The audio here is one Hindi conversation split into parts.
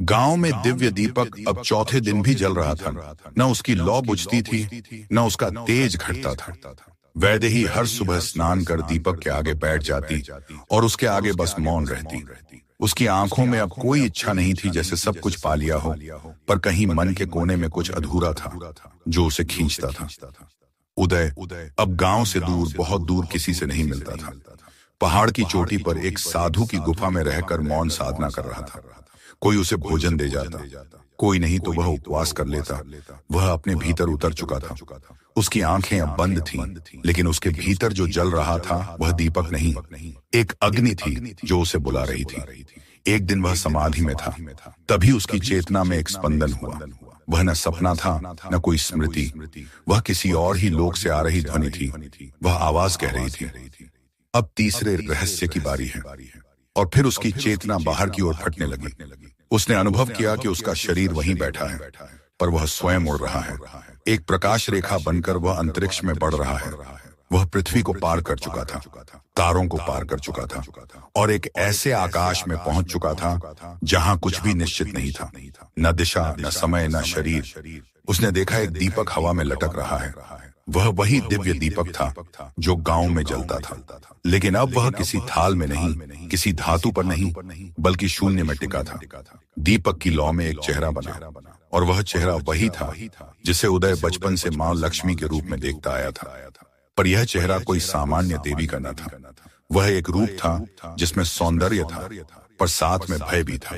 गांव में दिव्य दीपक अब चौथे दिन भी जल रहा था। न उसकी लौ बुझती थी, न उसका तेज घटता था। वैदेही हर सुबह स्नान कर दीपक के आगे बैठ जाती और उसके आगे बस मौन रहती। उसकी आंखों में अब कोई इच्छा नहीं थी, जैसे सब कुछ पा लिया हो, पर कहीं मन के कोने में कुछ अधूरा था जो उसे खींचता था। उदय अब गांव से दूर, बहुत दूर किसी से नहीं मिलता था। पहाड़ की चोटी पर एक साधु की गुफा में रहकर मौन साधना कर रहा था। कोई उसे भोजन दे जाता, कोई नहीं तो वह उपवास कर लेता। वह अपने भीतर उतर चुका था। उसकी आंखें अब बंद थीं, लेकिन उसके भीतर जो जल रहा था वह दीपक नहीं, एक अग्नि थी जो उसे बुला रही थी। एक दिन वह समाधि में था, तभी उसकी चेतना में एक स्पंदन हुआ। वह न सपना था, न कोई स्मृति, वह किसी और ही लोक से आ रही ध्वनि थी। वह आवाज कह रही थी, अब तीसरे रहस्य की बारी है। और फिर उसकी चेतना बाहर की ओर फटने लगी। उसने अनुभव किया कि उसका शरीर वहीं बैठा है, पर वह स्वयं उड़ रहा है। एक प्रकाश रेखा बनकर वह अंतरिक्ष में बढ़ रहा है। वह पृथ्वी को पार कर चुका था, तारों को पार कर चुका था, और एक ऐसे आकाश में पहुंच चुका था जहां कुछ भी निश्चित नहीं था, न दिशा, न समय, न शरीर। उसने देखा एक दीपक हवा में लटक रहा है। वह वही दिव्य दीपक था जो गांव में जलता था, लेकिन अब वह किसी थाल में नहीं, किसी धातु पर नहीं, बल्कि शून्य में टिका था। दीपक की लौ में एक चेहरा बना, और वह चेहरा वही था जिसे उदय बचपन से मां लक्ष्मी के रूप में देखता आया था। पर यह चेहरा कोई सामान्य देवी का न था। वह एक रूप था जिसमें सौंदर्य था, पर साथ में भय भी था।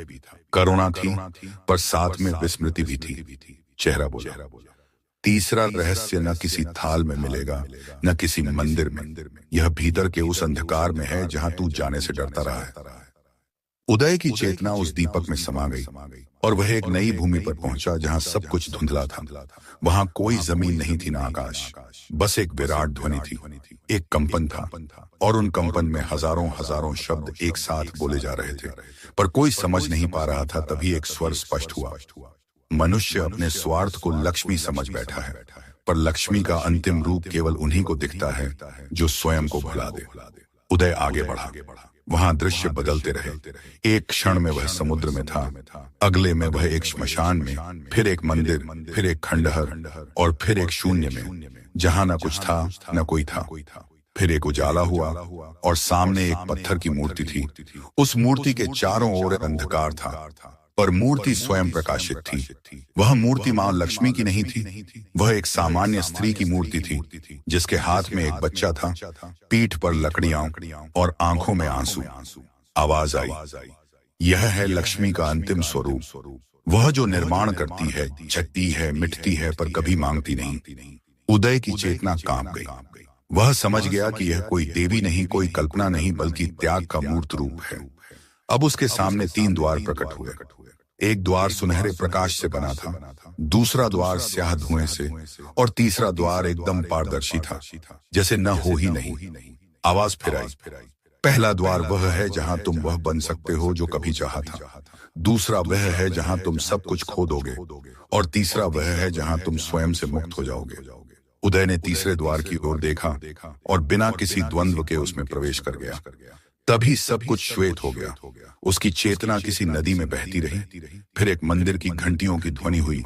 करुणा थी, पर साथ में विस्मृति भी थी। चेहरा बोला, तीसरा रहस्य न किसी थाल में मिलेगा, न किसी मंदिर में। यह भीतर के उस अंधकार में है जहां तू जाने से डरता रहा है। उदय की चेतना उस दीपक में समा गई, और वह एक नई भूमि पर पहुंचा जहां सब कुछ धुंधला था। वहां कोई जमीन नहीं थी, न आकाश, बस एक विराट ध्वनि थी। एक कंपन था, और उन कंपन में हजारों हजारों शब्द एक साथ बोले जा रहे थे, पर कोई समझ नहीं पा रहा था। तभी एक स्वर स्पष्ट हुआ, मनुष्य अपने स्वार्थ को लक्ष्मी समझ बैठा है, पर लक्ष्मी का अंतिम रूप केवल उन्हीं को दिखता है जो स्वयं को भुला दे। उदय आगे बढ़ा। वहां दृश्य बदलते रहे। एक क्षण में वह समुद्र में था, अगले में वह एक श्मशान में, फिर एक मंदिर, फिर एक खंडहर, और फिर एक शून्य में जहां न कुछ था न कोई था। फिर एक उजाला हुआ, और सामने एक पत्थर की मूर्ति थी। उस मूर्ति के चारों ओर अंधकार था, पर मूर्ति स्वयं प्रकाशित थी। वह मूर्ति मां लक्ष्मी की नहीं थी, वह एक सामान्य स्त्री की मूर्ति थी, जिसके हाथ में एक बच्चा था, पीठ पर लकड़ियां और आंखों में आंसू। आवाज आई, यह है लक्ष्मी का अंतिम स्वरूप, वह जो निर्माण करती है, छटती है, मिटती है, पर कभी मांगती नहीं। उदय की चेतना कांप गई। वह समझ गया कि यह कोई देवी नहीं, कोई कल्पना नहीं, बल्कि त्याग का मूर्त रूप है। अब उसके सामने 3 द्वार प्रकट हुए। एक द्वार सुनहरे प्रकाश से बना था, दूसरा द्वार स्याह धुएं से, और तीसरा द्वार एकदम पारदर्शी था, जैसे न हो ही नहीं। आवाज फिर आई, पहला द्वार वह है जहां तुम वह बन सकते हो जो कभी चाहा था, दूसरा वह है जहां तुम सब कुछ खो दोगे, और तीसरा वह है जहां तुम स्वयं से मुक्त हो जाओगे। उदय ने तीसरे द्वार की ओर देखा और बिना किसी द्वंद्व के उसमें प्रवेश कर गया। तभी सब कुछ श्वेत हो गया। उसकी चेतना किसी नदी में बहती रही। फिर एक मंदिर की घंटियों की ध्वनि हुई,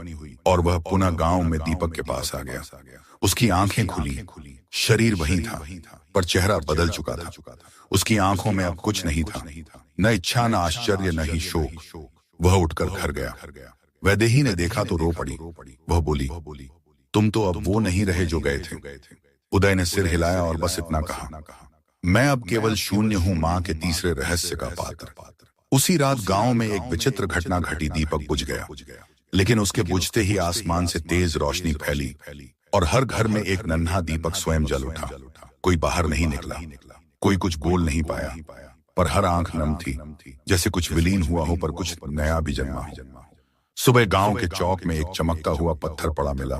और वह पुनः गांव में दीपक के पास आ गया। उसकी आंखें खुली, शरीर वही था, पर चेहरा बदल चुका था। उसकी आंखों में अब कुछ नहीं था, न इच्छा, न आश्चर्य, न ही शोक। वह उठकर घर गया। वैदेही ने देखा तो रो पड़ी। वह बोली, तुम तो अब वो नहीं रहे जो गए थे। उदय ने सिर हिलाया और बस इतना कहा, मैं अब केवल शून्य हूं, मां के तीसरे रहस्य का पात्र। उसी रात गांव में एक विचित्र घटना घटी। दीपक बुझ गया, लेकिन उसके बुझते ही आसमान से तेज रोशनी फैली, और हर घर में एक नन्हा दीपक स्वयं जल उठा। कोई बाहर नहीं निकला, कोई कुछ बोल नहीं पाया, पर हर आंख नम थी, जैसे कुछ विलीन हुआ हो, पर कुछ नया भी जन्मा हो। सुबह गांव के चौक में एक चमकता हुआ पत्थर पड़ा मिला।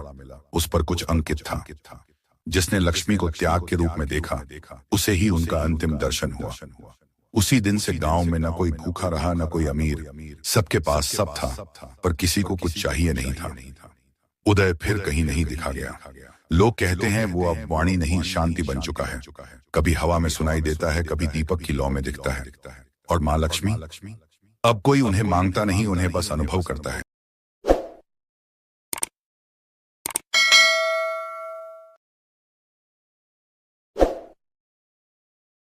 उस पर कुछ अंकित था। जिसने लक्ष्मी को त्याग के रूप में देखा, उसे ही उनका अंतिम दर्शन हुआ। उसी दिन से गांव में न कोई भूखा रहा, न कोई अमीर। सबके पास सब था, पर किसी को कुछ चाहिए नहीं था। उदय फिर कहीं नहीं दिखा गया। लोग कहते हैं वो अब वाणी नहीं, शांति बन चुका है। कभी हवा में सुनाई देता है, कभी दीपक की लौ में दिखता है। और माँ लक्ष्मी अब कोई उन्हें मांगता नहीं, उन्हें बस अनुभव करता है।